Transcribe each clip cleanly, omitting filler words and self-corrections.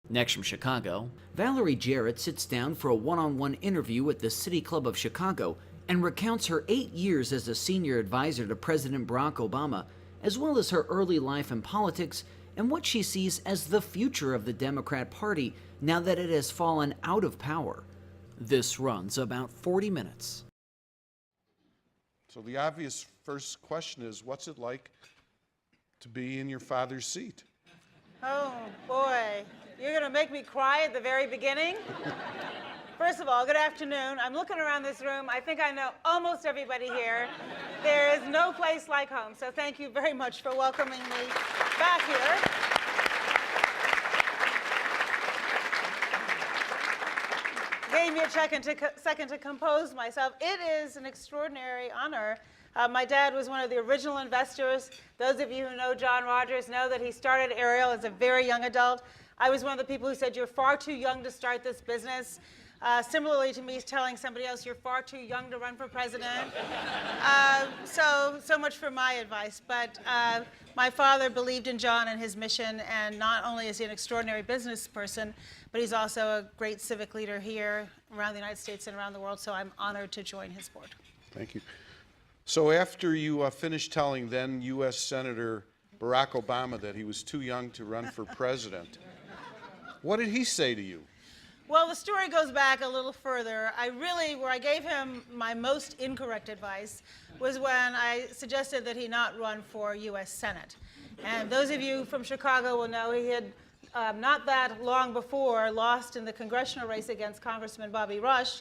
Next from Chicago, Valerie Jarret sits down for a one-on-one interview with the City Club of Chicago and recounts her 8 years as a senior advisor to President Barack Obama, as well as her early life in politics and what she sees as the future of the Democrat Party now that it has fallen out of power. This runs about 40 minutes. So the obvious first question is, what's it like to be in your father's seat? Oh, boy. You're going to make me cry at the very beginning? First of all, good afternoon. I'm looking around this room. I think I know almost everybody here. There is no place like home, so thank you very much for welcoming me back here. Gave me a second to compose myself. It is an extraordinary honor. My dad was one of the original investors. Those of you who know John Rogers know that he started Ariel as a very young adult. I was one of the people who said, you're far too young to start this business. Similarly to me telling somebody else, you're far too young to run for president. So much for my advice. But my father believed in John and his mission, and not only is he an extraordinary business person, but he's also a great civic leader here around the United States and around the world, so I'm honored to join his board. Thank you. So after you finished telling then U.S. Senator Barack Obama that he was too young to run for president, what did he say to you? Well, the story goes back a little further. Where I gave him my most incorrect advice was when I suggested that he not run for U.S. Senate. And those of you from Chicago will know he had, not that long before, lost in the congressional race against Congressman Bobby Rush.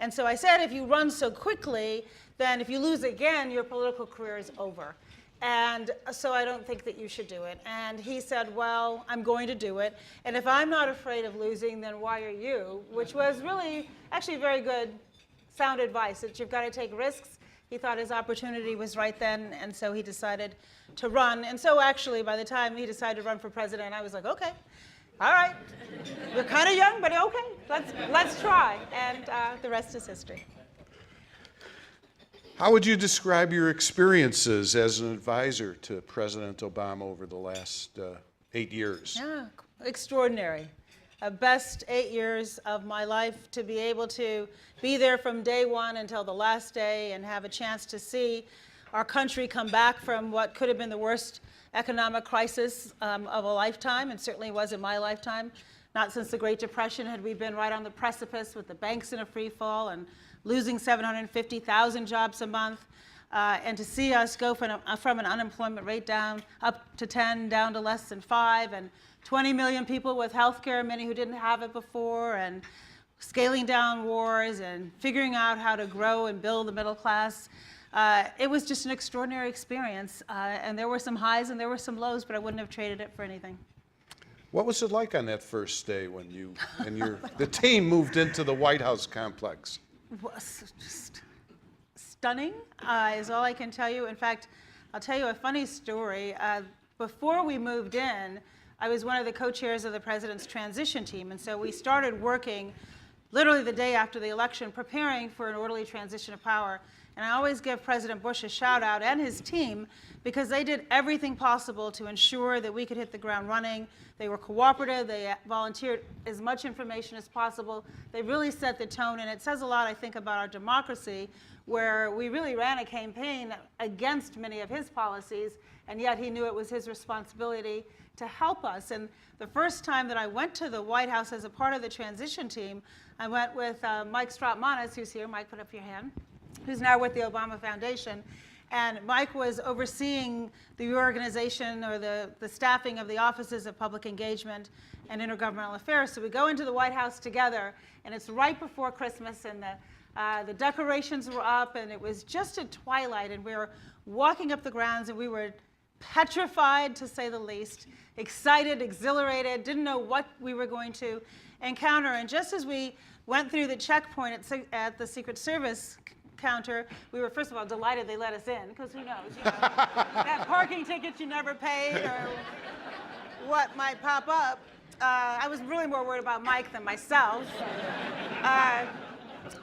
And so I said, if you run so quickly, then if you lose again, your political career is over. And so I don't think that you should do it. And he said, well, I'm going to do it. And if I'm not afraid of losing, then why are you? Which was really actually very good, sound advice, that you've got to take risks. He thought his opportunity was right then, and so he decided to run. And so actually, by the time he decided to run for president, I was like, okay, all right. You're kind of young, but okay, let's try. And the rest is history. How would you describe your experiences as an advisor to President Obama over the last 8 years? Yeah, extraordinary. Best 8 years of my life, to be able to be there from day one until the last day and have a chance to see our country come back from what could have been the worst economic crisis of a lifetime, and certainly was in my lifetime. Not since the Great Depression had we been right on the precipice with the banks in a free fall and losing 750,000 jobs a month, and to see us go from an unemployment rate down up to 10, down to less than 5, and 20 million people with health care, many who didn't have it before, and scaling down wars and figuring out how to grow and build the middle class. It was just an extraordinary experience, and there were some highs and there were some lows, but I wouldn't have traded it for anything. What was it like on that first day when you and the team moved into the White House complex? It was just stunning, is all I can tell you. In fact, I'll tell you a funny story. Before we moved in, I was one of the co-chairs of the president's transition team, and so we started working literally the day after the election, preparing for an orderly transition of power. And I always give President Bush a shout out and his team, because they did everything possible to ensure that we could hit the ground running. They were cooperative, they volunteered as much information as possible. They really set the tone, and it says a lot, I think, about our democracy, where we really ran a campaign against many of his policies, and yet he knew it was his responsibility to help us. And the first time that I went to the White House as a part of the transition team, I went with Mike Strautmanis, who's here. Mike, put up your hand. Who's now with the Obama Foundation. And Mike was overseeing the reorganization or the staffing of the offices of public engagement and intergovernmental affairs. So we go into the White House together, and it's right before Christmas, and the decorations were up, and it was just at twilight, and we were walking up the grounds, and we were petrified, to say the least, excited, exhilarated, didn't know what we were going to encounter. And just as we went through the checkpoint at the Secret Service counter, we were, first of all, delighted they let us in, because who knows, you know, that parking ticket you never paid or what might pop up. I was really more worried about Mike than myself.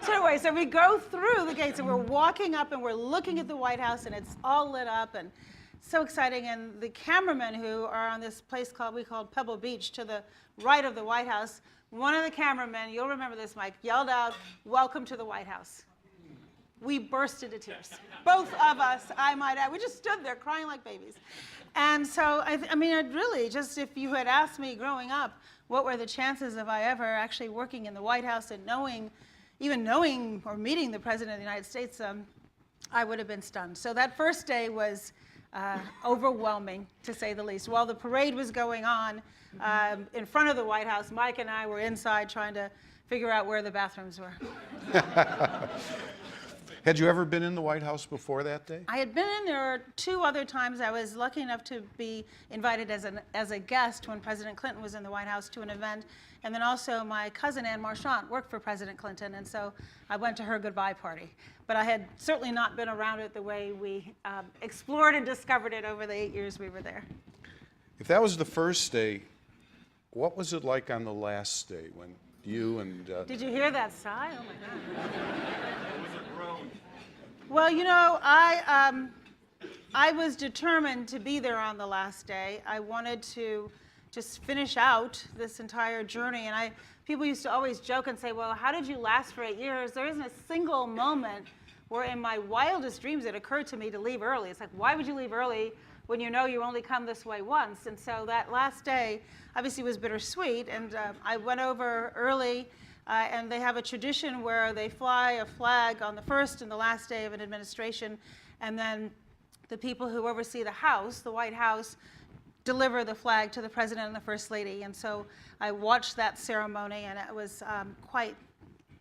So anyway, so we go through the gates, and we're walking up, and we're looking at the White House, and it's all lit up, and so exciting. And the cameramen who are on this place we called Pebble Beach to the right of the White House, one of the cameramen, you'll remember this, Mike, yelled out, "Welcome to the White House." We burst into tears. Both of us, I might add. We just stood there crying like babies. And so, I mean, it really, just if you had asked me growing up, what were the chances of I ever actually working in the White House and even knowing or meeting the President of the United States, I would have been stunned. So that first day was overwhelming, to say the least. While the parade was going on in front of the White House, Mike and I were inside trying to figure out where the bathrooms were. Had you ever been in the White House before that day? I had been in there 2 other times. I was lucky enough to be invited as a guest when President Clinton was in the White House to an event. And then also my cousin Anne Marchant worked for President Clinton, and so I went to her goodbye party. But I had certainly not been around it the way we explored and discovered it over the 8 years we were there. If that was the first day, what was it like on the last day when you and... Did you hear that sigh? Oh, my God. Well, you know, I was determined to be there on the last day. I wanted to just finish out this entire journey. And people used to always joke and say, well, how did you last for 8 years? There isn't a single moment where in my wildest dreams it occurred to me to leave early. It's like, why would you leave early when you know you only come this way once? And so that last day obviously was bittersweet. And I went over early. And they have a tradition where they fly a flag on the first and the last day of an administration, and then the people who oversee the House, the White House, deliver the flag to the President and the First Lady. And so I watched that ceremony, and it was quite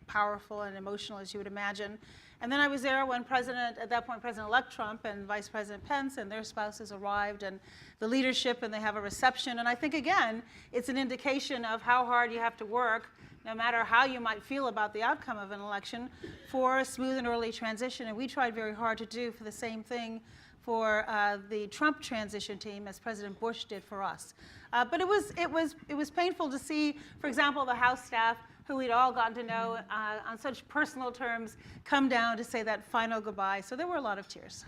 powerful and emotional, as you would imagine. And then I was there when at that point, President-elect Trump and Vice President Pence and their spouses arrived, and the leadership, and they have a reception. And I think, again, it's an indication of how hard you have to work, no matter how you might feel about the outcome of an election, for a smooth and orderly transition. And we tried very hard to do for the same thing for the Trump transition team as President Bush did for us. But it was painful to see, for example, the House staff, who we'd all gotten to know on such personal terms, come down to say that final goodbye. So there were a lot of tears.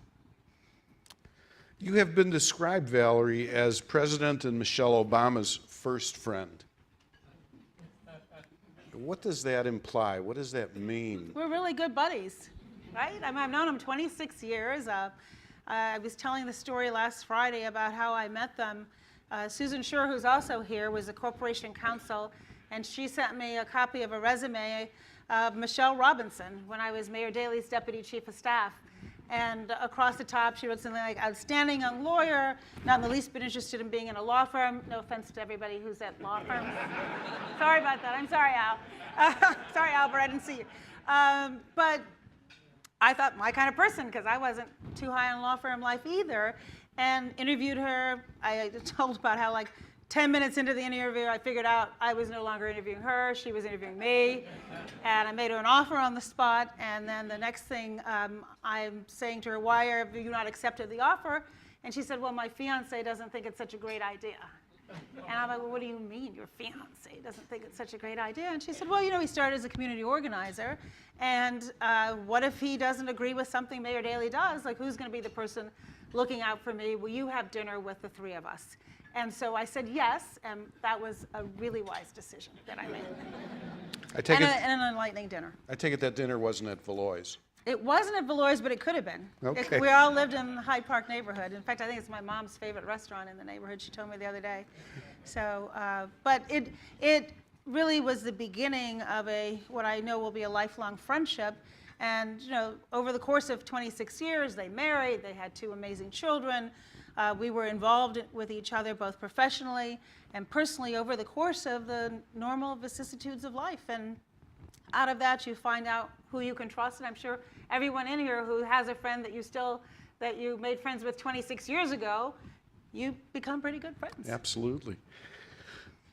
You have been described, Valerie, as President and Michelle Obama's first friend. What does that imply? What does that mean? We're really good buddies, right? I mean, I've known them 26 years. I was telling the story last Friday about how I met them. Susan Schur, who's also here, was a corporation counsel, and she sent me a copy of a resume of Michelle Robinson when I was Mayor Daley's deputy chief of staff. And across the top, she wrote something like, outstanding young lawyer, not in the least bit interested in being in a law firm. No offense to everybody who's at law firms. Sorry about that. I'm sorry, Al. Sorry, Albert, I didn't see you. But I thought, my kind of person, because I wasn't too high on law firm life either, and interviewed her. I told about how, like, 10 minutes into the interview, I figured out I was no longer interviewing her, she was interviewing me, and I made her an offer on the spot, and then the next thing, I'm saying to her, why have you not accepted the offer? And she said, well, my fiance doesn't think it's such a great idea. And I'm like, well, what do you mean your fiance doesn't think it's such a great idea? And she said, well, you know, he started as a community organizer, and what if he doesn't agree with something Mayor Daley does? Like, who's gonna be the person looking out for me? Will you have dinner with the 3 of us? And so I said yes, and that was a really wise decision that I made. And an enlightening dinner. I take it that dinner wasn't at Valois. It wasn't at Valois, but it could have been. Okay. We all lived in the Hyde Park neighborhood. In fact, I think it's my mom's favorite restaurant in the neighborhood, she told me the other day. So, but it really was the beginning of what I know will be a lifelong friendship. And, you know, over the course of 26 years, they married, they had 2 amazing children. We were involved with each other both professionally and personally over the course of the normal vicissitudes of life. And out of that, you find out who you can trust. And I'm sure everyone in here who has a friend that you made friends with 26 years ago, you become pretty good friends. Absolutely.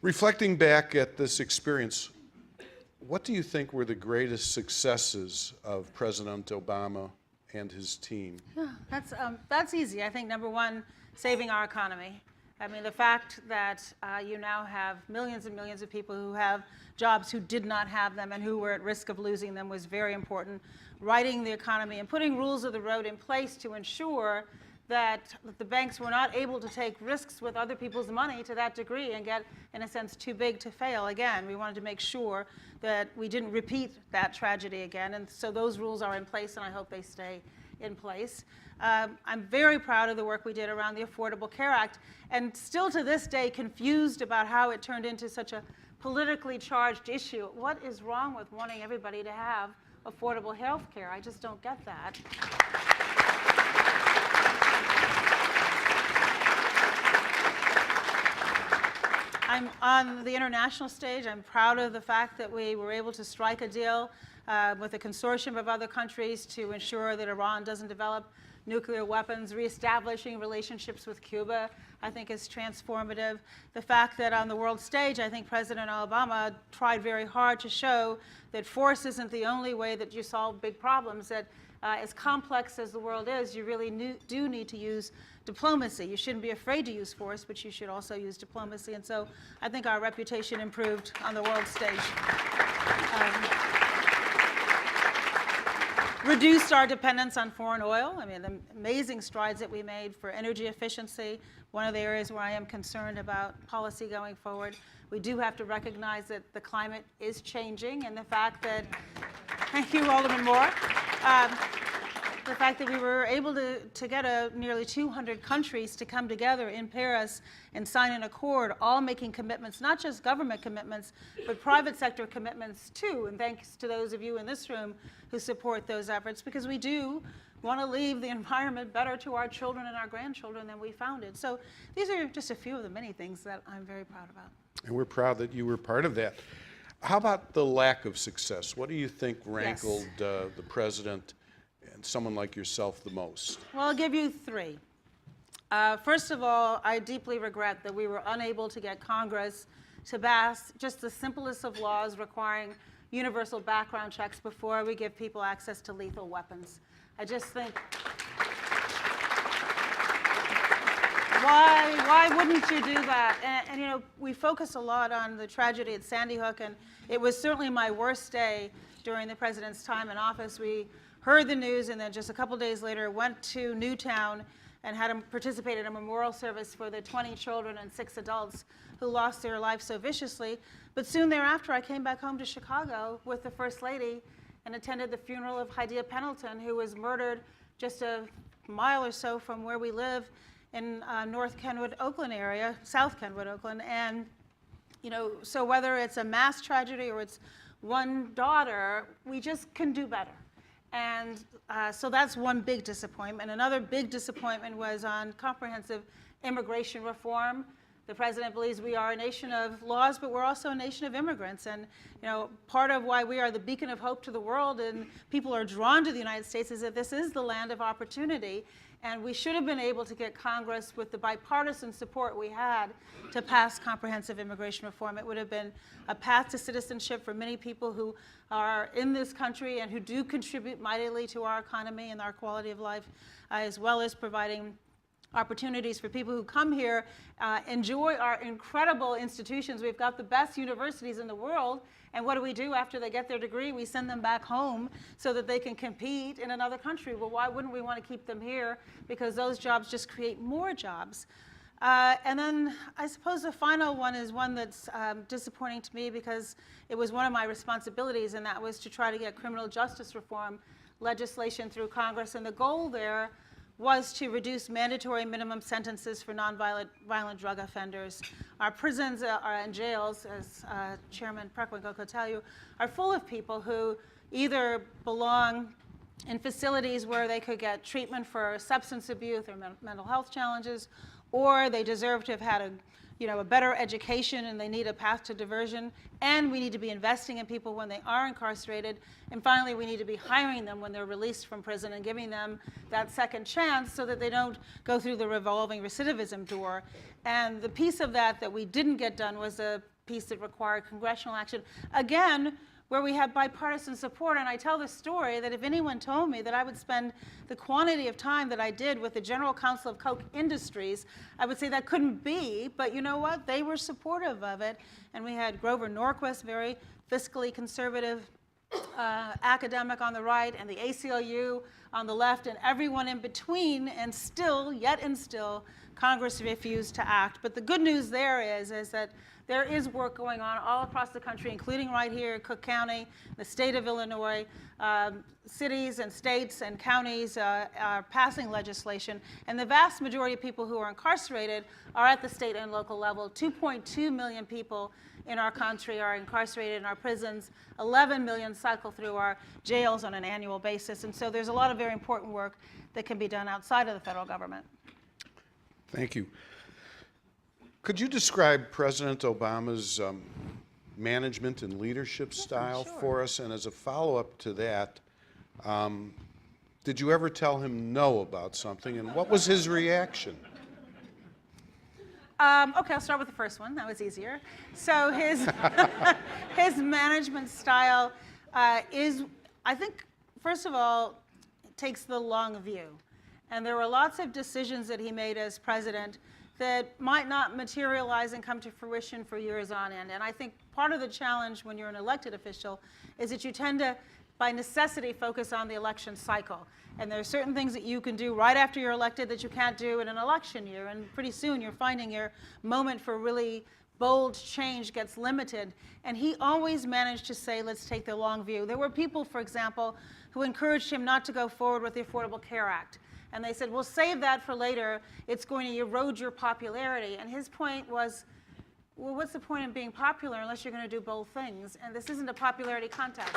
Reflecting back at this experience, what do you think were the greatest successes of President Obama and his team? Yeah, that's easy. I think number one, saving our economy. I mean, the fact that you now have millions and millions of people who have jobs who did not have them and who were at risk of losing them was very important. Righting the economy and putting rules of the road in place to ensure that the banks were not able to take risks with other people's money to that degree and get, in a sense, too big to fail again. We wanted to make sure that we didn't repeat that tragedy again, and so those rules are in place, and I hope they stay in place. I'm very proud of the work we did around the Affordable Care Act, and still to this day confused about how it turned into such a politically charged issue. What is wrong with wanting everybody to have affordable health care? I just don't get that. I'm on the international stage. I'm proud of the fact that we were able to strike a deal with a consortium of other countries to ensure that Iran doesn't develop nuclear weapons. Reestablishing relationships with Cuba, I think, is transformative. The fact that on the world stage, I think President Obama tried very hard to show that force isn't the only way that you solve big problems, that as complex as the world is, you really do need to use diplomacy. You shouldn't be afraid to use force, but you should also use diplomacy. And so I think our reputation improved on the world stage. Reduced our dependence on foreign oil. I mean, the amazing strides that we made for energy efficiency, one of the areas where I am concerned about policy going forward. We do have to recognize that the climate is changing, and the fact that, thank you, Alderman Moore, the fact that we were able to get nearly 200 countries to come together in Paris and sign an accord, all making commitments, not just government commitments, but private sector commitments too. And thanks to those of you in this room who support those efforts, because we do want to leave the environment better to our children and our grandchildren than we found it. So these are just a few of the many things that I'm very proud about. And we're proud that you were part of that. How about the lack of success? What do you think rankled the president and someone like yourself the most? Well, I'll give you three. First of all, I deeply regret that we were unable to get Congress to pass just the simplest of laws requiring universal background checks before we give people access to lethal weapons. I just think, why wouldn't you do that? And you know, we focus a lot on the tragedy at Sandy Hook, and it was certainly my worst day during the president's time in office. We heard the news, and then just a couple days later went to Newtown and had him participate in a memorial service for the 20 children and 6 adults who lost their lives so viciously. But soon thereafter, I came back home to Chicago with the First Lady and attended the funeral of Hydea Pendleton, who was murdered just a mile or so from where we live in North Kenwood, Oakland area, South Kenwood, Oakland. And you know, so whether it's a mass tragedy or it's one daughter, we just can do better. And so that's one big disappointment. Another big disappointment was on comprehensive immigration reform. The president believes we are a nation of laws, but we're also a nation of immigrants. And you know, part of why we are the beacon of hope to the world and people are drawn to the United States is that this is the land of opportunity. And we should have been able to get Congress, with the bipartisan support we had, to pass comprehensive immigration reform. It would have been a path to citizenship for many people who are in this country and who do contribute mightily to our economy and our quality of life, as well as providing opportunities for people who come here, enjoy our incredible institutions. We've got the best universities in the world, and what do we do after they get their degree? We send them back home so that they can compete in another country. Well, why wouldn't we want to keep them here? Because those jobs just create more jobs. And then I suppose the final one is one that's disappointing to me, because it was one of my responsibilities, and that was to try to get criminal justice reform legislation through Congress. And the goal there was to reduce mandatory minimum sentences for violent drug offenders. Our prisons and jails, as Chairman Preckwinkle could tell you, are full of people who either belong in facilities where they could get treatment for substance abuse or mental health challenges, or they deserve to have had a better education and they need a path to diversion. And we need to be investing in people when they are incarcerated. And finally, we need to be hiring them when they're released from prison and giving them that second chance so that they don't go through the revolving recidivism door. And the piece of that we didn't get done was a piece that required congressional action. Again, where we had bipartisan support. And I tell the story that if anyone told me that I would spend the quantity of time that I did with the General Counsel of Coke Industries, I would say that couldn't be. But you know what? They were supportive of it. And we had Grover Norquist, very fiscally conservative academic on the right and the ACLU on the left and everyone in between, and still, Congress refused to act. But the good news there is that there is work going on all across the country, including right here in Cook County, the state of Illinois. Cities and states and counties are passing legislation, and the vast majority of people who are incarcerated are at the state and local level. 2.2 million people in our country are incarcerated in our prisons. 11 million cycle through our jails on an annual basis, and so there's a lot of very important work that can be done outside of the federal government. Thank you. Could you describe President Obama's management and leadership style for us? And as a follow-up to that, did you ever tell him no about something, and what was his reaction? Okay, I'll start with the first one. That was easier. So his his management style is, I think, first of all, takes the long view. And there were lots of decisions that he made as president that might not materialize and come to fruition for years on end. And I think part of the challenge when you're an elected official is that you tend to, by necessity, focus on the election cycle. And there are certain things that you can do right after you're elected that you can't do in an election year. And pretty soon you're finding your moment for really bold change gets limited. And he always managed to say, let's take the long view. There were people, for example, who encouraged him not to go forward with the Affordable Care Act. And they said, we'll save that for later. It's going to erode your popularity. And his point was, well, what's the point in being popular unless you're going to do both things? And this isn't a popularity contest.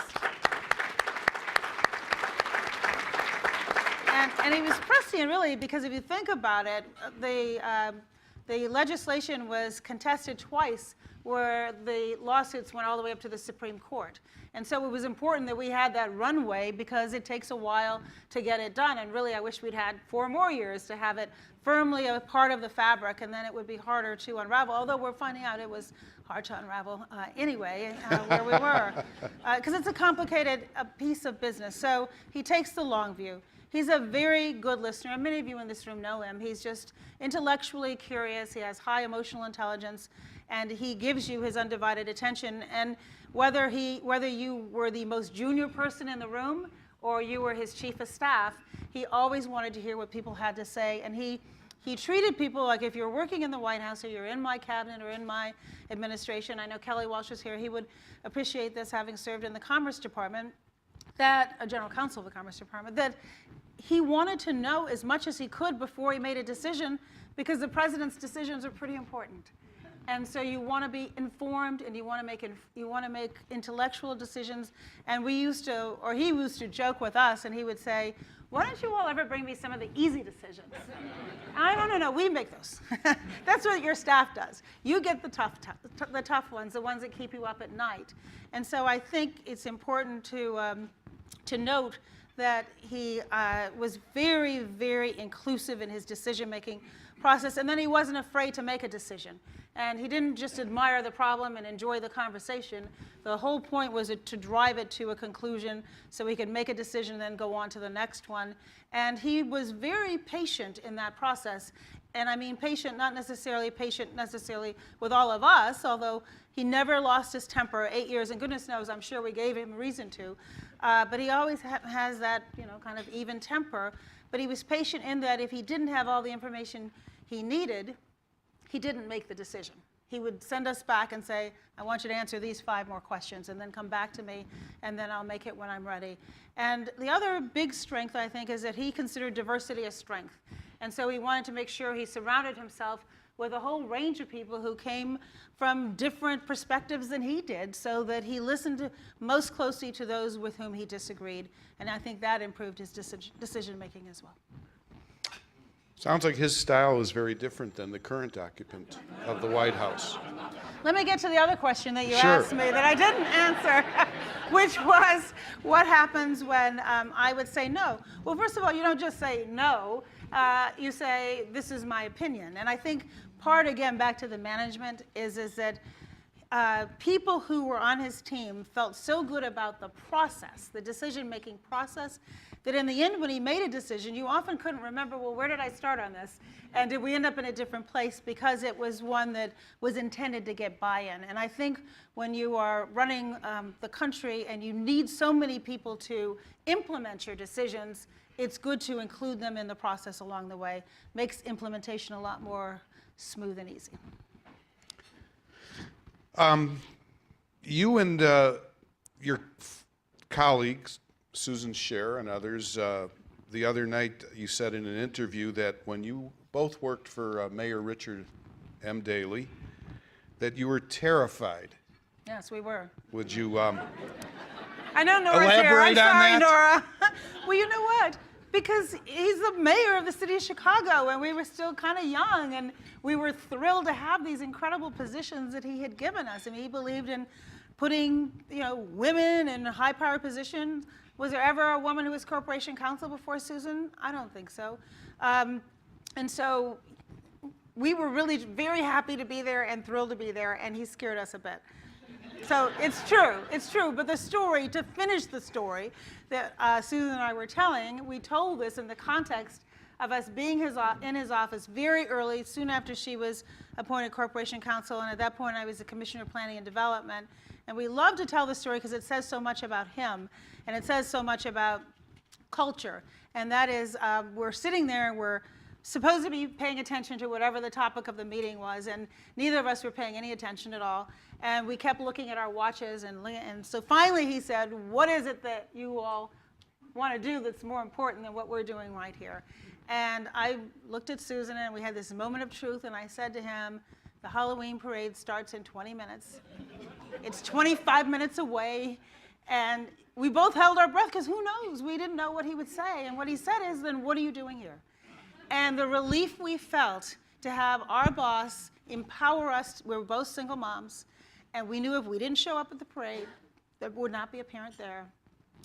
And he was prescient, really, because if you think about it, the legislation was contested twice where the lawsuits went all the way up to the Supreme Court. And so it was important that we had that runway because it takes a while to get it done. And really, I wish we'd had 4 more years to have it firmly a part of the fabric, and then it would be harder to unravel, although we're finding out it was hard to unravel anyway, where we were, because it's a complicated piece of business. So he takes the long view. He's a very good listener, and many of you in this room know him. He's just intellectually curious. He has high emotional intelligence, and he gives you his undivided attention. And whether you were the most junior person in the room or you were his chief of staff, he always wanted to hear what people had to say. And he treated people like if you're working in the White House or you're in my cabinet or in my administration, I know Kelly Walsh is here, he would appreciate this, having served in the Commerce Department, that, a general counsel of the Commerce Department, that he wanted to know as much as he could before he made a decision, because the president's decisions are pretty important. And so you want to be informed, and you want to make intellectual decisions. And he used to joke with us, and he would say, "Why don't you all ever bring me some of the easy decisions?" No, we make those. That's what your staff does. You get the tough ones, the ones that keep you up at night. And so I think it's important to note that he was very, very inclusive in his decision-making process, and then he wasn't afraid to make a decision. And he didn't just admire the problem and enjoy the conversation. The whole point was to drive it to a conclusion so he could make a decision and then go on to the next one. And he was very patient in that process. And I mean patient, not necessarily patient with all of us, although he never lost his temper 8 years, and goodness knows, I'm sure we gave him reason to. But he always has that, kind of even temper. But he was patient in that if he didn't have all the information he needed, he didn't make the decision. He would send us back and say, I want you to answer these 5 more questions, and then come back to me, and then I'll make it when I'm ready. And the other big strength, I think, is that he considered diversity a strength. And so he wanted to make sure he surrounded himself with a whole range of people who came from different perspectives than he did, so that he listened most closely to those with whom he disagreed. And I think that improved his decision-making as well. Sounds like his style is very different than the current occupant of the White House. Let me get to the other question that you asked me that I didn't answer, which was, what happens when I would say no? Well, first of all, you don't just say no. You say, this is my opinion. And I think part, again, back to the management, is that people who were on his team felt so good about the process, the decision-making process, that in the end, when he made a decision, you often couldn't remember, well, where did I start on this? And did we end up in a different place? Because it was one that was intended to get buy-in. And I think when you are running the country and you need so many people to implement your decisions, it's good to include them in the process along the way. Makes implementation a lot more smooth and easy. You and your colleagues, Susan Scher and others, the other night you said in an interview that when you both worked for Mayor Richard M. Daley, that you were terrified. Yes, we were. Would you I know Nora's here. I'm elaborate on sorry, that? Nora. Well, you know what? Because he's the mayor of the city of Chicago, and we were still kind of young, and we were thrilled to have these incredible positions that he had given us. I mean, he believed in putting, women in high-powered positions. Was there ever a woman who was corporation counsel before Susan? I don't think so. And so we were really very happy to be there and thrilled to be there, and he scared us a bit. So it's true. But the story, to finish the story that Susan and I were telling, we told this in the context of us being in his office very early, soon after she was appointed corporation counsel, and at that point I was the commissioner of planning and development. And we love to tell the story because it says so much about him, and it says so much about culture. And that is, we're sitting there and we're supposed to be paying attention to whatever the topic of the meeting was, and neither of us were paying any attention at all. And we kept looking at our watches, and so finally he said, what is it that you all want to do that's more important than what we're doing right here? And I looked at Susan, and we had this moment of truth, and I said to him, the Halloween parade starts in 20 minutes. It's 25 minutes away, and we both held our breath, because who knows? We didn't know what he would say, and what he said is, then what are you doing here? And the relief we felt to have our boss empower us, we were both single moms, and we knew if we didn't show up at the parade, there would not be a parent there.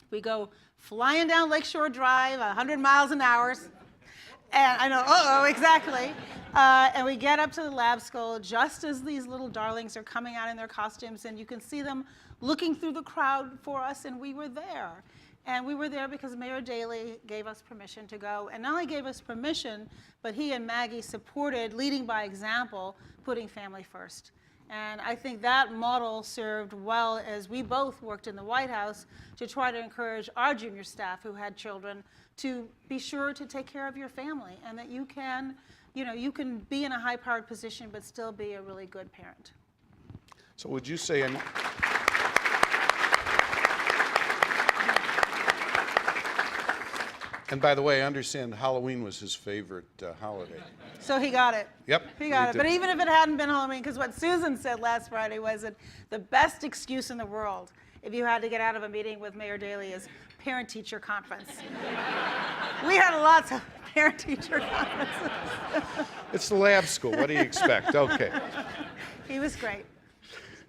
We go flying down Lakeshore Drive, 100 miles an hour, and I know, exactly. And we get up to the lab school just as these little darlings are coming out in their costumes, and you can see them looking through the crowd for us, and we were there. And we were there because Mayor Daley gave us permission to go. And not only gave us permission, but he and Maggie supported, leading by example, putting family first. And I think that model served well as we both worked in the White House to try to encourage our junior staff who had children to be sure to take care of your family, and that you can be in a high-powered position but still be a really good parent. So would you say, and by the way, I understand Halloween was his favorite holiday. So he got it. Yep. He got it. But even if it hadn't been Halloween, because what Susan said last Friday was that the best excuse in the world if you had to get out of a meeting with Mayor Daley is parent-teacher conference. We had lots of parent-teacher conferences. It's the lab school. What do you expect? Okay. He was great.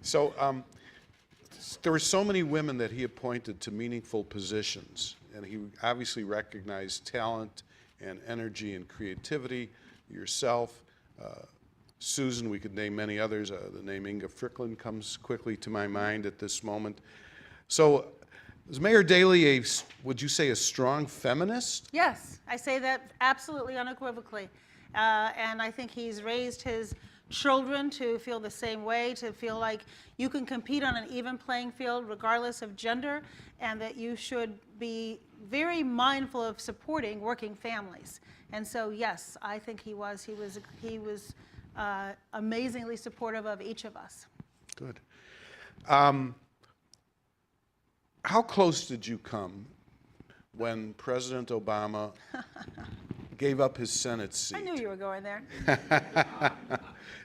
So there were so many women that he appointed to meaningful positions, and he obviously recognized talent and energy and creativity. Yourself, Susan, we could name many others. The name Inga Fricklin comes quickly to my mind at this moment. So is Mayor Daley would you say, a strong feminist? Yes, I say that absolutely unequivocally. And I think he's raised his children to feel the same way, to feel like you can compete on an even playing field regardless of gender, and that you should be very mindful of supporting working families. And so, yes, I think he was amazingly supportive of each of us. Good. How close did you come when President Obama gave up his Senate seat? I knew you were going there.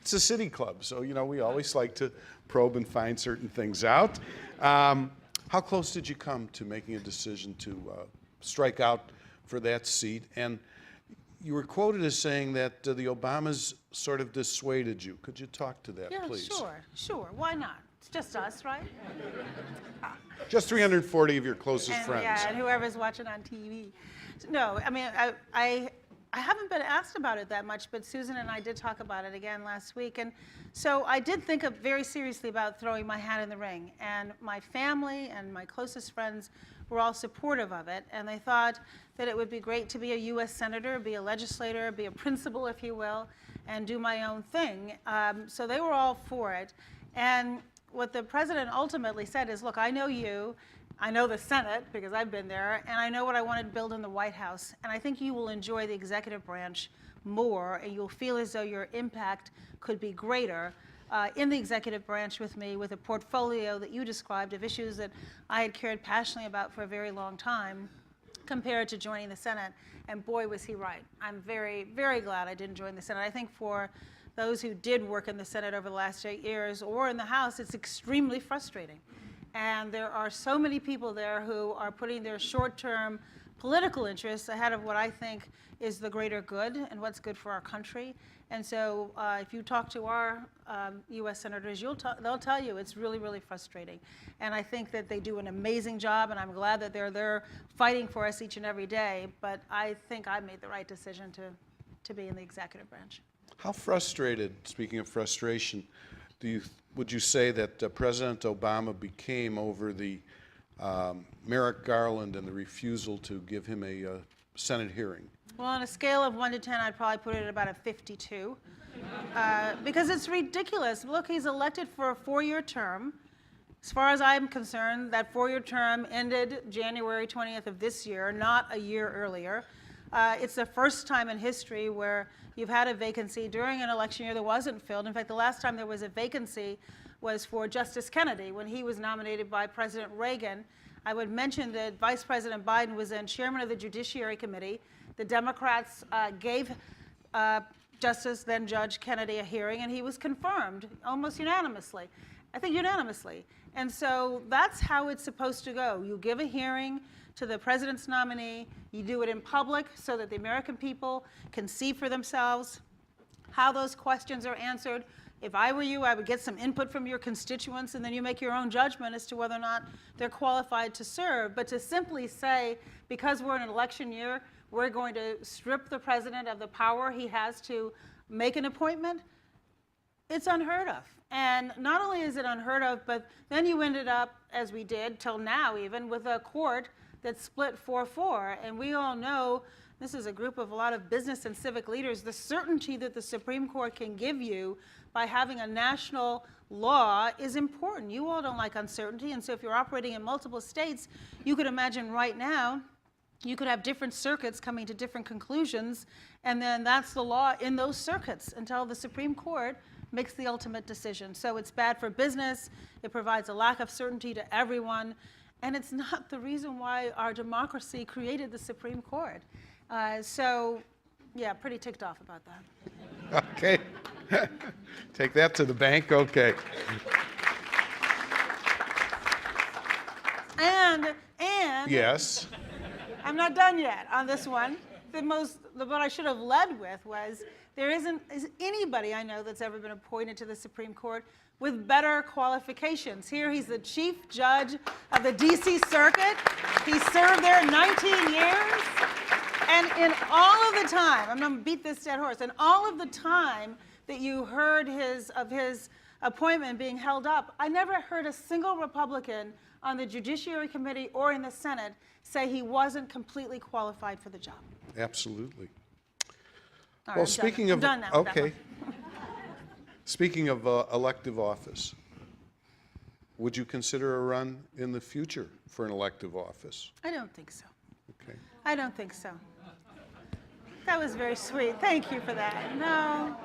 It's a city club, so we always like to probe and find certain things out. How close did you come to making a decision to strike out for that seat? And you were quoted as saying that the Obamas sort of dissuaded you. Could you talk to that, please? Yeah, sure. Why not? It's just us, right? Just 340 of your closest friends. Yeah, and whoever's watching on TV. No, I mean, I haven't been asked about it that much, but Susan and I did talk about it again last week. And so I did think very seriously about throwing my hat in the ring. And my family and my closest friends were all supportive of it. And they thought that it would be great to be a U.S. senator, be a legislator, be a principal, if you will, and do my own thing. So they were all for it. And what the president ultimately said is, look, I know you. I know the Senate, because I've been there, and I know what I want to build in the White House. And I think you will enjoy the executive branch more, and you'll feel as though your impact could be greater in the executive branch with me, with a portfolio that you described of issues that I had cared passionately about for a very long time, compared to joining the Senate. And boy, was he right. I'm very, very glad I didn't join the Senate. I think for those who did work in the Senate over the last 8 years, or in the House, it's extremely frustrating. And there are so many people there who are putting their short-term political interests ahead of what I think is the greater good and what's good for our country. And so if you talk to our U.S. senators, they'll tell you it's really, really frustrating. And I think that they do an amazing job, and I'm glad that they're there fighting for us each and every day. But I think I made the right decision to be in the executive branch. How frustrated, speaking of frustration, would you say that President Obama became over the Merrick Garland and the refusal to give him a Senate hearing? Well, on a scale of 1 to 10, I'd probably put it at about a 52, because it's ridiculous. Look, he's elected for a 4-year term. As far as I'm concerned, that 4-year term ended January 20th of this year, not a year earlier. It's the first time in history where you've had a vacancy during an election year that wasn't filled. In fact, the last time there was a vacancy was for Justice Kennedy when he was nominated by President Reagan. I would mention that Vice President Biden was then chairman of the Judiciary Committee. The Democrats gave then Judge Kennedy a hearing, and he was confirmed almost unanimously. I think unanimously. And so that's how it's supposed to go. You give a hearing to the president's nominee. You do it in public so that the American people can see for themselves how those questions are answered. If I were you, I would get some input from your constituents, and then you make your own judgment as to whether or not they're qualified to serve. But to simply say, because we're in an election year, we're going to strip the president of the power he has to make an appointment, it's unheard of. And not only is it unheard of, but then you ended up, as we did till now even, with a court that split 4-4. And we all know, this is a group of a lot of business and civic leaders, the certainty that the Supreme Court can give you by having a national law is important. You all don't like uncertainty, and so if you're operating in multiple states, you could imagine right now, you could have different circuits coming to different conclusions, and then that's the law in those circuits until the Supreme Court makes the ultimate decision. So it's bad for business, it provides a lack of certainty to everyone, and it's not the reason why our democracy created the Supreme Court. So, yeah, pretty ticked off about that. Okay. Take that to the bank. Okay. And yes. I'm not done yet on this one. What I should have led with was there isn't anybody I know that's ever been appointed to the Supreme Court with better qualifications. Here he's the chief judge of the D.C. Circuit. He served there 19 years. And in all of the time, I'm going to beat this dead horse, in all of the time that you heard of his appointment being held up, I never heard a single Republican on the Judiciary Committee or in the Senate say he wasn't completely qualified for the job. Absolutely. All right, Well, speaking of, I'm done now with that okay. Speaking of elective office, would you consider a run in the future for an elective office? I don't think so. Okay. I don't think so. That was very sweet. Thank you for that. No.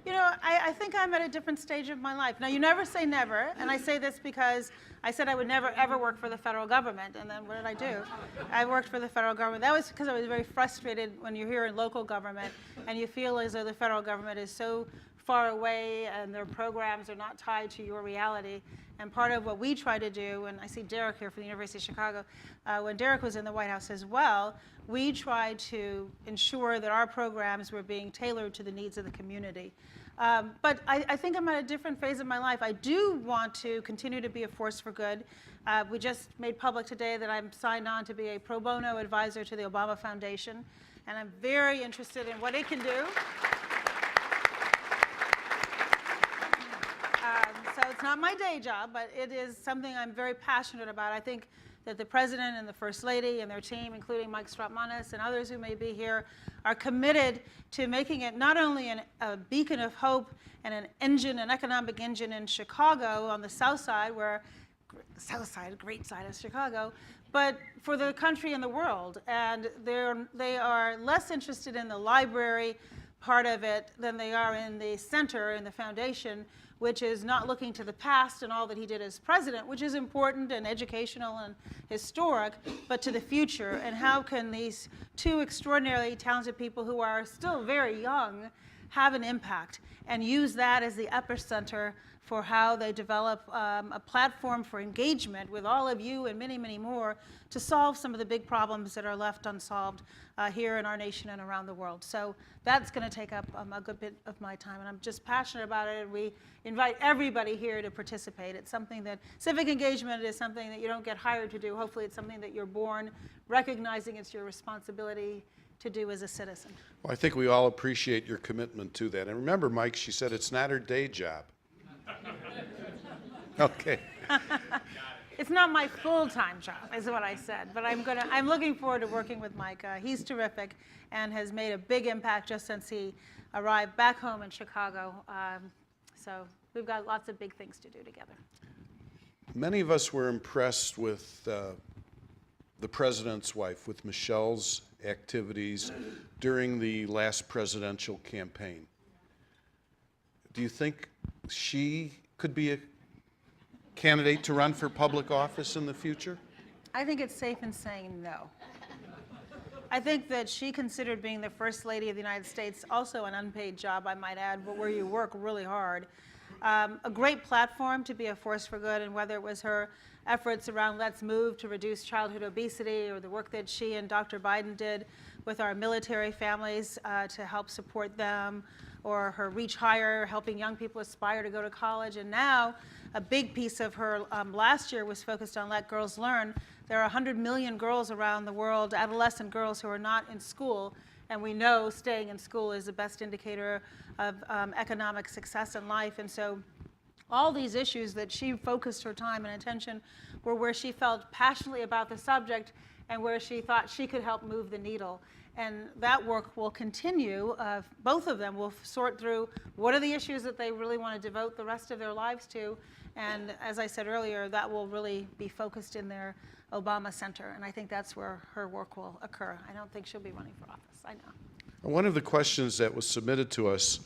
You know, I think I'm at a different stage of my life. Now, you never say never, and I say this because I said I would never, ever work for the federal government, and then what did I do? I worked for the federal government. That was because I was very frustrated when you're here in local government, and you feel as though the federal government is so far away, and their programs are not tied to your reality. And part of what we try to do, and I see Derek here from the University of Chicago, when Derek was in the White House as well, we tried to ensure that our programs were being tailored to the needs of the community. But I think I'm at a different phase of my life. I do want to continue to be a force for good. We just made public today that I'm signed on to be a pro bono advisor to the Obama Foundation. and I'm very interested in what it can do. So it's not my day job, but it is something I'm very passionate about. I think that the President and the First Lady and their team, including Mike Strautmanis and others who may be here, are committed to making it not only a beacon of hope and an economic engine in Chicago on the South Side, great side of Chicago, but for the country and the world. And they are less interested in the library part of it than they are in the center, in the foundation, which is not looking to the past and all that he did as president, which is important and educational and historic, but to the future. And how can these two extraordinarily talented people who are still very young have an impact and use that as the epicenter for how they develop a platform for engagement with all of you and many, many more to solve some of the big problems that are left unsolved here in our nation and around the world. So that's going to take up a good bit of my time, and I'm just passionate about it, and we invite everybody here to participate. It's something that, civic engagement is something that you don't get hired to do. Hopefully it's something that you're born recognizing it's your responsibility to do as a citizen. Well, I think we all appreciate your commitment to that. And remember, Mike, she said it's not her day job. Okay. It's not my full-time job, is what I said, but I'm looking forward to working with Mike. He's terrific and has made a big impact just since he arrived back home in Chicago. So we've got lots of big things to do together. Many of us were impressed with the president's wife, with Michelle's activities during the last presidential campaign. Do you think she could be a candidate to run for public office in the future? I think it's safe in saying no. I think that she considered being the First Lady of the United States, also an unpaid job, I might add, but where you work really hard. A great platform to be a force for good, and whether it was her efforts around Let's Move to reduce childhood obesity, or the work that she and Dr. Biden did with our military families to help support them, or her Reach Higher, helping young people aspire to go to college. And now, a big piece of her last year was focused on Let Girls Learn. There are 100 million girls around the world, adolescent girls, who are not in school, and we know staying in school is the best indicator of economic success in life. And so all these issues that she focused her time and attention were where she felt passionately about the subject and where she thought she could help move the needle. And that work will continue. Both of them will sort through what are the issues that they really want to devote the rest of their lives to. And as I said earlier, that will really be focused in their Obama Center. And I think that's where her work will occur. I don't think she'll be running for office. I know. One of the questions that was submitted to us,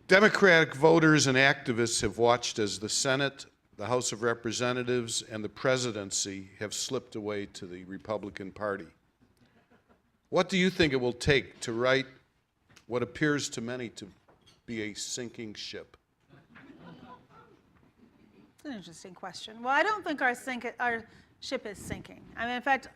Democratic voters and activists have watched as the Senate, the House of Representatives, and the presidency have slipped away to the Republican Party. What do you think it will take to right what appears to many to be a sinking ship? It's an interesting question. Well, I don't think our ship is sinking. I mean, in fact,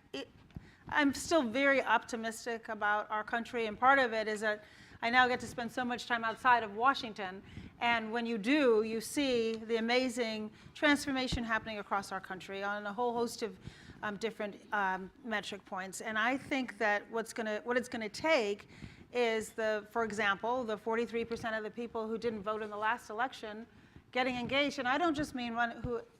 I'm still very optimistic about our country, and part of it is that I now get to spend so much time outside of Washington, and when you do, you see the amazing transformation happening across our country on a whole host of different metric points. And I think that what it's going to take is, for example, the 43% of the people who didn't vote in the last election getting engaged. And I don't just mean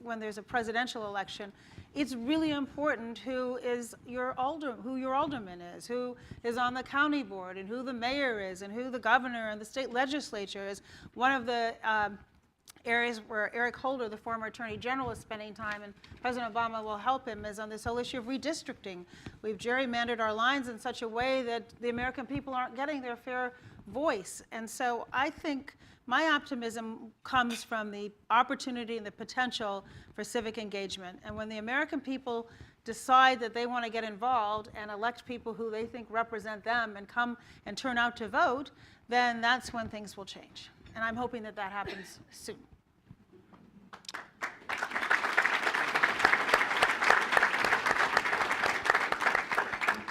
when there's a presidential election. It's really important who your alderman is, who is on the county board, and who the mayor is, and who the governor and the state legislature is. One of the areas where Eric Holder, the former Attorney General, is spending time, and President Obama will help him, is on this whole issue of redistricting. We've gerrymandered our lines in such a way that the American people aren't getting their fair voice. And so I think my optimism comes from the opportunity and the potential for civic engagement. And when the American people decide that they want to get involved and elect people who they think represent them and come and turn out to vote, then that's when things will change. And I'm hoping that that happens soon.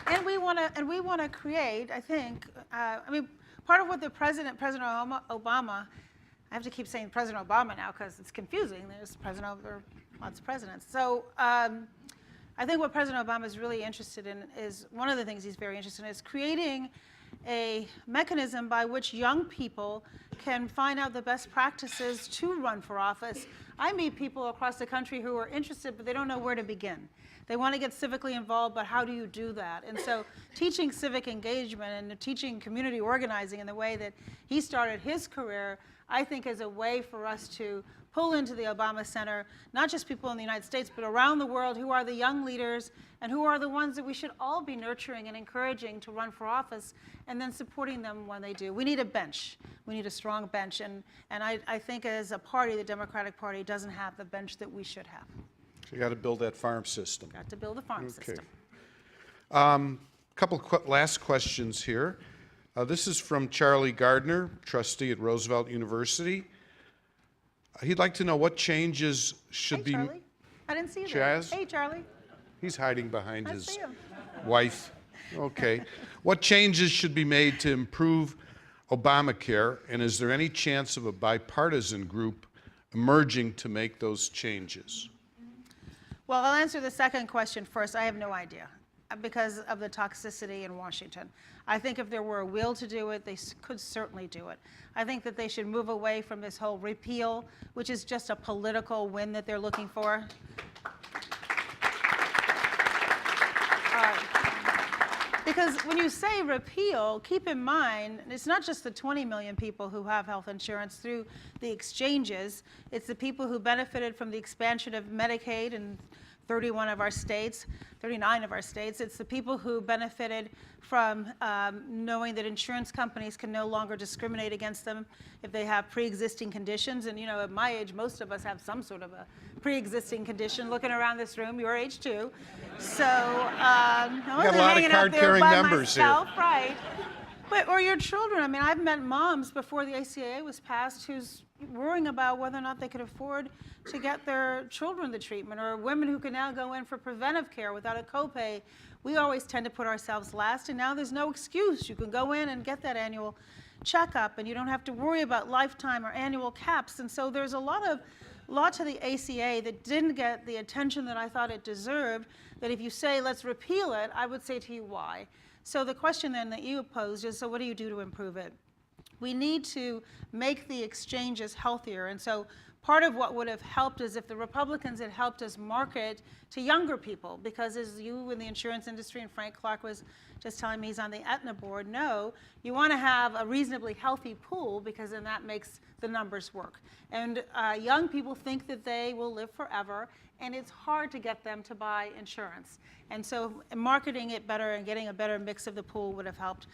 And we want to create, I think, I mean, part of what President Obama, I have to keep saying President Obama now because it's confusing. There's lots of presidents. So I think what President Obama is really interested in is, one of the things he's very interested in is creating a mechanism by which young people can find out the best practices to run for office. I meet people across the country who are interested, but they don't know where to begin. They want to get civically involved, but how do you do that? And so teaching civic engagement and teaching community organizing in the way that he started his career, I think is a way for us to pull into the Obama Center, not just people in the United States, but around the world who are the young leaders and who are the ones that we should all be nurturing and encouraging to run for office, and then supporting them when they do. We need a bench. We need a strong bench. And I think as a party, the Democratic Party doesn't have the bench that we should have. So you got to build that farm system. Got to build a farm system. Couple last questions here. This is from Charlie Gardner, trustee at Roosevelt University. He'd like to know what changes should Hey, be... Charlie. I didn't see you Chaz? there. Hey, Charlie. He's hiding behind I his see him. wife. Okay. What changes should be made to improve Obamacare, and is there any chance of a bipartisan group emerging to make those changes? Well, I'll answer the second question first. I have no idea because of the toxicity in Washington. I think if there were a will to do it, they could certainly do it. I think that they should move away from this whole repeal, which is just a political win that they're looking for. Because when you say repeal, keep in mind, it's not just the 20 million people who have health insurance through the exchanges. It's the people who benefited from the expansion of Medicaid in 31 of our states, 39 of our states. It's the people who benefited from knowing that insurance companies can no longer discriminate against them if they have pre-existing conditions. And you know, at my age, most of us have some sort of a pre-existing condition. Looking around this room, your age too. So I wasn't a lot of hanging out there card-carrying by members here. myself, right? But, or your children. I mean, I've met moms before the ACA was passed who's worrying about whether or not they could afford to get their children the treatment, or women who can now go in for preventive care without a copay. We always tend to put ourselves last, and now there's no excuse. You can go in and get that annual checkup, and you don't have to worry about lifetime or annual caps. And so there's a lot to the ACA that didn't get the attention that I thought it deserved, that if you say, let's repeal it, I would say to you, why? So the question then that you posed is, so what do you do to improve it? We need to make the exchanges healthier. And so part of what would have helped is if the Republicans had helped us market to younger people, because as you in the insurance industry, and Frank Clark was just telling me he's on the Aetna board, no, you want to have a reasonably healthy pool, because then that makes the numbers work. And young people think that they will live forever, and it's hard to get them to buy insurance. And so marketing it better and getting a better mix of the pool would have helped.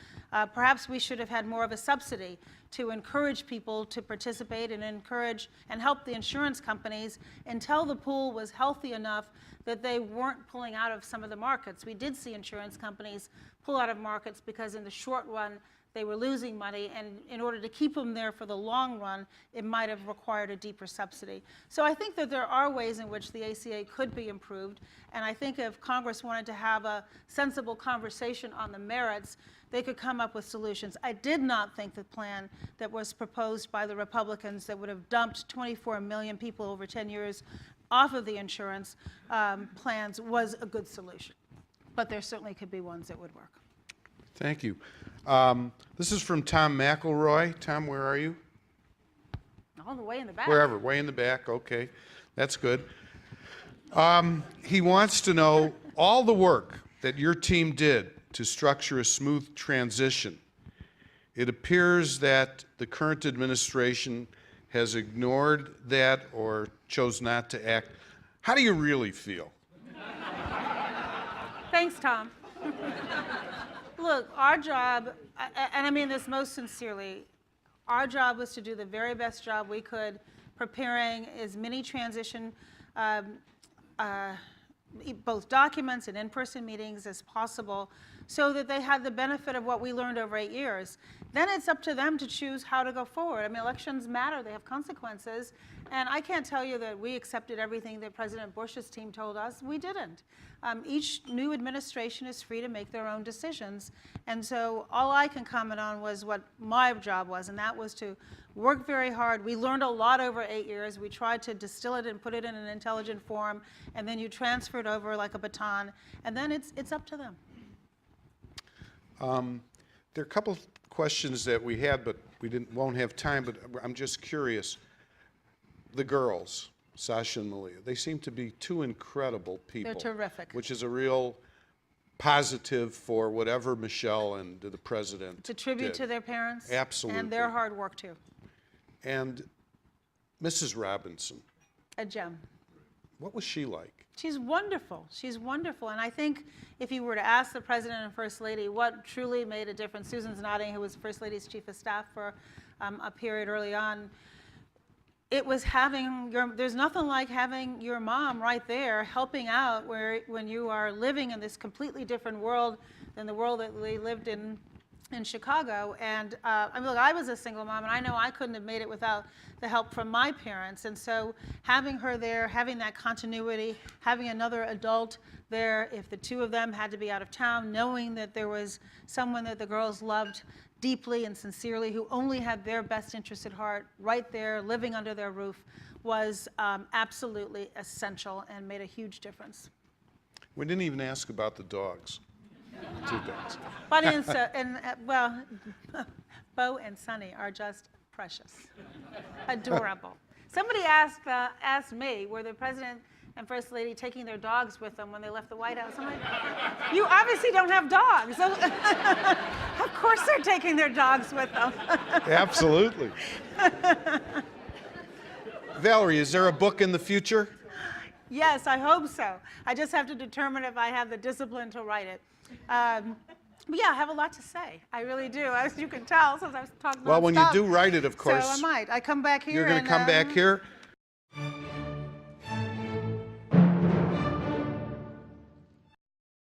Perhaps we should have had more of a subsidy to encourage people to participate and encourage and help the insurance companies until the pool was healthy enough that they weren't pulling out of some of the markets. We did see insurance companies pull out of markets because in the short run, they were losing money, and in order to keep them there for the long run, it might have required a deeper subsidy. So I think that there are ways in which the ACA could be improved, and I think if Congress wanted to have a sensible conversation on the merits, they could come up with solutions. I did not think the plan that was proposed by the Republicans that would have dumped 24 million people over 10 years off of the insurance plans was a good solution, but there certainly could be ones that would work. Thank you. This is from Tom McElroy. Tom, where are you? All the way in the back. Wherever, way in the back. Okay, that's good. He wants to know all the work that your team did to structure a smooth transition. It appears that the current administration has ignored that or chose not to act. How do you really feel? Thanks, Tom. Look, our job, and I mean this most sincerely, our job was to do the very best job we could preparing as many transition, both documents and in-person meetings as possible, so that they had the benefit of what we learned over 8 years. Then it's up to them to choose how to go forward. I mean, elections matter, they have consequences, and I can't tell you that we accepted everything that President Bush's team told us. We didn't. Each new administration is free to make their own decisions, and so all I can comment on was what my job was, and that was to worked very hard. We learned a lot over 8 years. We tried to distill it and put it in an intelligent form, and then you transfer it over like a baton, and then it's up to them. There are a couple of questions that we had, but we won't have time, but I'm just curious. The girls, Sasha and Malia, they seem to be two incredible people. They're terrific. Which is a real positive for whatever Michelle and the president It's a tribute did. to their parents. Absolutely. And their hard work, too. And Mrs. Robinson, A gem. what was she like? She's wonderful. She's wonderful. And I think if you were to ask the President and First Lady what truly made a difference, Susan's nodding, who was First Lady's Chief of Staff for a period early on, it was having there's nothing like having your mom right there helping out when you are living in this completely different world than the world that we lived in Chicago. And I mean, look, I was a single mom, and I know I couldn't have made it without the help from my parents. And so having her there, having that continuity, having another adult there, if the two of them had to be out of town, knowing that there was someone that the girls loved deeply and sincerely, who only had their best interest at heart, right there, living under their roof, was absolutely essential and made a huge difference. We didn't even ask about the dogs. Two dogs. Buddy well, Bo and Sonny are just precious, adorable. Somebody asked me, were the President and First Lady taking their dogs with them when they left the White House? I'm like, you obviously don't have dogs. Of course they're taking their dogs with them. Absolutely. Valerie, is there a book in the future? Yes, I hope so. I just have to determine if I have the discipline to write it. But yeah, I have a lot to say. I really do, as you can tell, since I've talked Well, when you nonstop. do write it, of course. So I might. I come back here. You're going to come back here.